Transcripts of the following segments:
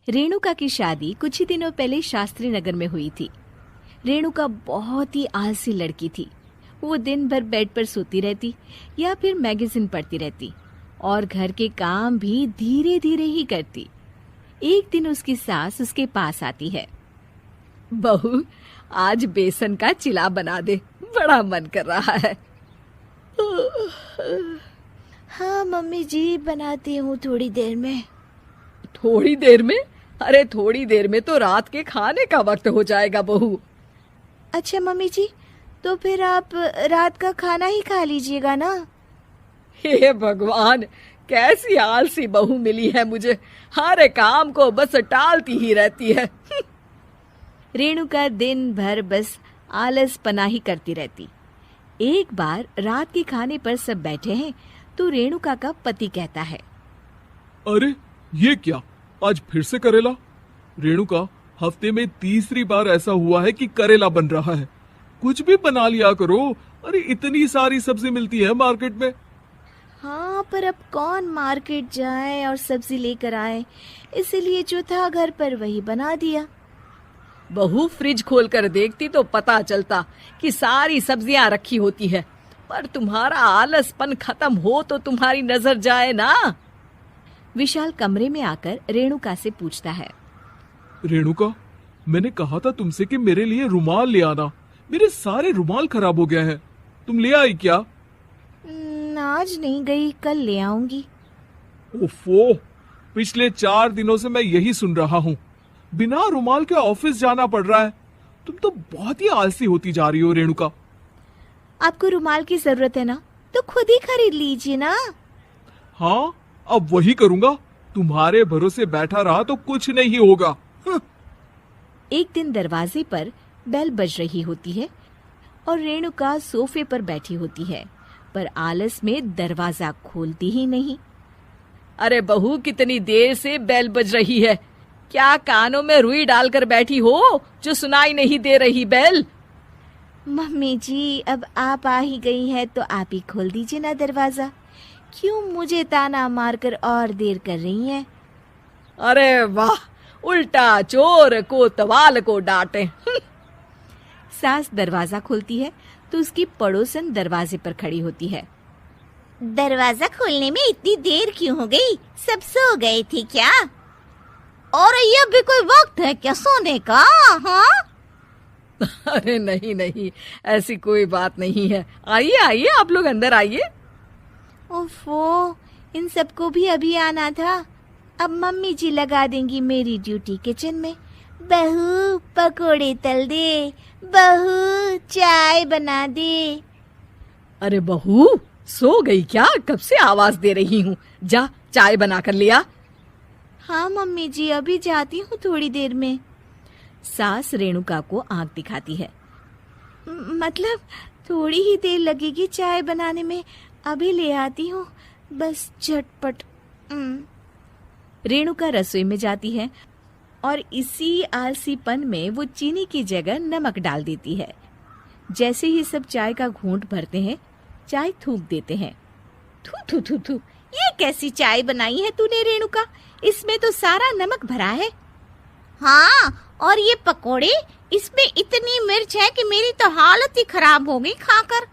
रेणुका की शादी कुछ ही दिनों पहले शास्त्री नगर में हुई थी। रेणुका बहुत ही आलसी लड़की थी। वो दिन भर बेड पर सोती रहती या फिर मैगजीन पढ़ती रहती और घर के काम भी धीरे धीरे ही करती। एक दिन उसकी सास उसके पास आती है। बहू, आज बेसन का चिला बना दे, बड़ा मन कर रहा है। हाँ मम्मी जी, बनाती हूँ थोड़ी देर में। थोड़ी देर में? अरे थोड़ी देर में तो रात के खाने का वक्त हो जाएगा बहू। अच्छा मम्मी जी, तो फिर आप रात का खाना ही खा लीजिएगा ना। हे भगवान, कैसी आलसी बहू मिली है मुझे, हर काम को बस टालती ही रहती है। रेणुका दिन भर बस आलस पना ही करती रहती। एक बार रात के खाने पर सब बैठे हैं तो रेणुका का पति कहता है, अरे ये क्या, आज फिर से करेला? रेणुका, हफ्ते में तीसरी बार ऐसा हुआ है कि करेला बन रहा है। कुछ भी बना लिया करो। अरे इतनी सारी सब्जी मिलती है मार्केट में। हाँ, पर अब कौन मार्केट जाए और सब्जी लेकर आए, इसलिए जो था घर पर वही बना दिया। बहू, फ्रिज खोल कर देखती तो पता चलता कि सारी सब्जियां रखी होती है, पर तुम्हारा आलसपन खत्म हो तो तुम्हारी नजर जाए ना। विशाल कमरे में आकर रेणुका से पूछता है, रेणुका, मैंने कहा था तुमसे कि मेरे लिए रुमाल ले आना। मेरे सारे रुमाल खराब हो गए हैं। तुम ले आई क्या? आज नहीं गई, कल ले आऊंगी। ओफो, पिछले 4 दिनों से मैं यही सुन रहा हूँ। बिना रुमाल के ऑफिस जाना पड़ रहा है। तुम तो बहुत ही आलसी होती जा रही हो रेणुका। आपको रुमाल की जरूरत है ना, तो खुद ही खरीद लीजिए ना। हाँ, अब वही करूंगा। तुम्हारे भरोसे बैठा रहा तो कुछ नहीं होगा। एक दिन दरवाजे पर बेल बज रही होती है और रेणुका सोफे पर बैठी होती है, पर आलस में दरवाजा खोलती ही नहीं। अरे बहू, कितनी देर से बेल बज रही है? क्या कानों में रुई डालकर बैठी हो जो सुनाई नहीं दे रही बेल? मम्मी जी, अब आप आ ही गई हैं तो आप ही खोल दीजिए ना दरवाजा। क्यों मुझे ताना मारकर और देर कर रही हैं? अरे वाह, उल्टा चोर को तवाल को डांटे। सास दरवाजा खोलती है तो उसकी पड़ोसन दरवाजे पर खड़ी होती है। दरवाजा खोलने में इतनी देर क्यों हो गई? सब सो गए थे क्या? और ये भी कोई वक्त है क्या सोने का? हाँ? अरे नहीं नहीं, ऐसी कोई बात नहीं है। आइए आइए, आप लोग अंदर आइए। ओफो, इन सबको भी अभी आना था। अब मम्मी जी लगा देंगी मेरी ड्यूटी किचन में। बहू पकोड़े तल दे, बहू चाय बना दे। अरे बहू, सो गई क्या? कब से आवाज दे रही हूँ, जा चाय बना कर लिया। हाँ मम्मी जी, अभी जाती हूँ थोड़ी देर में। सास रेणुका को आंख दिखाती है। मतलब थोड़ी ही देर लगेगी चाय बनाने में, अभी ले आती हूँ, बस झटपट। रेणुका रसोई में जाती है और इसी आलसीपन में वो चीनी की जगह नमक डाल देती है। जैसे ही सब चाय का घूंट भरते हैं, चाय थूक देते हैं। थू थू थू थू, ये कैसी चाय बनाई है तूने रेणुका? इसमें तो सारा नमक भरा है। हाँ, और ये पकोड़े, इसमें इतनी मिर्च है कि मेरी तो हालत ही खराब हो गई खाकर।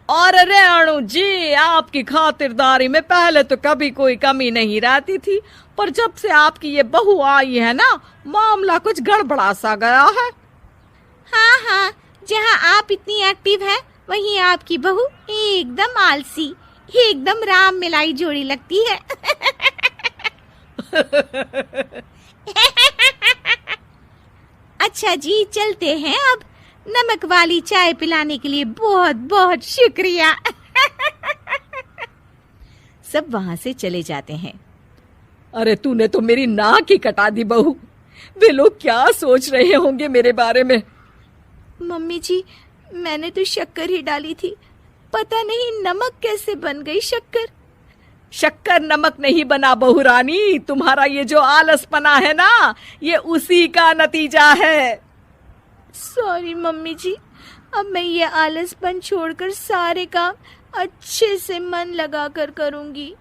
और रेणु जी, आपकी खातिरदारी में पहले तो कभी कोई कमी नहीं रहती थी, पर जब से आपकी ये बहू आई है ना, मामला कुछ गड़बड़ा सा गया है। हाँ हाँ, जहाँ आप इतनी एक्टिव हैं, वहीं आपकी बहू एकदम आलसी, एकदम राम मिलाई जोड़ी लगती है। अच्छा जी, चलते हैं अब। नमक वाली चाय पिलाने के लिए बहुत बहुत शुक्रिया। सब वहां से चले जाते हैं। अरे तूने तो मेरी नाक ही कटा दी बहू। वे लोग क्या सोच रहे होंगे मेरे बारे में? मम्मी जी, मैंने तो शक्कर ही डाली थी, पता नहीं नमक कैसे बन गई शक्कर। शक्कर नमक नहीं बना बहू रानी, तुम्हारा ये जो आलसपना है ना, ये उसी का नतीजा है। सॉरी मम्मी जी, अब मैं ये आलसपन छोड़कर सारे काम अच्छे से मन लगाकर करूंगी।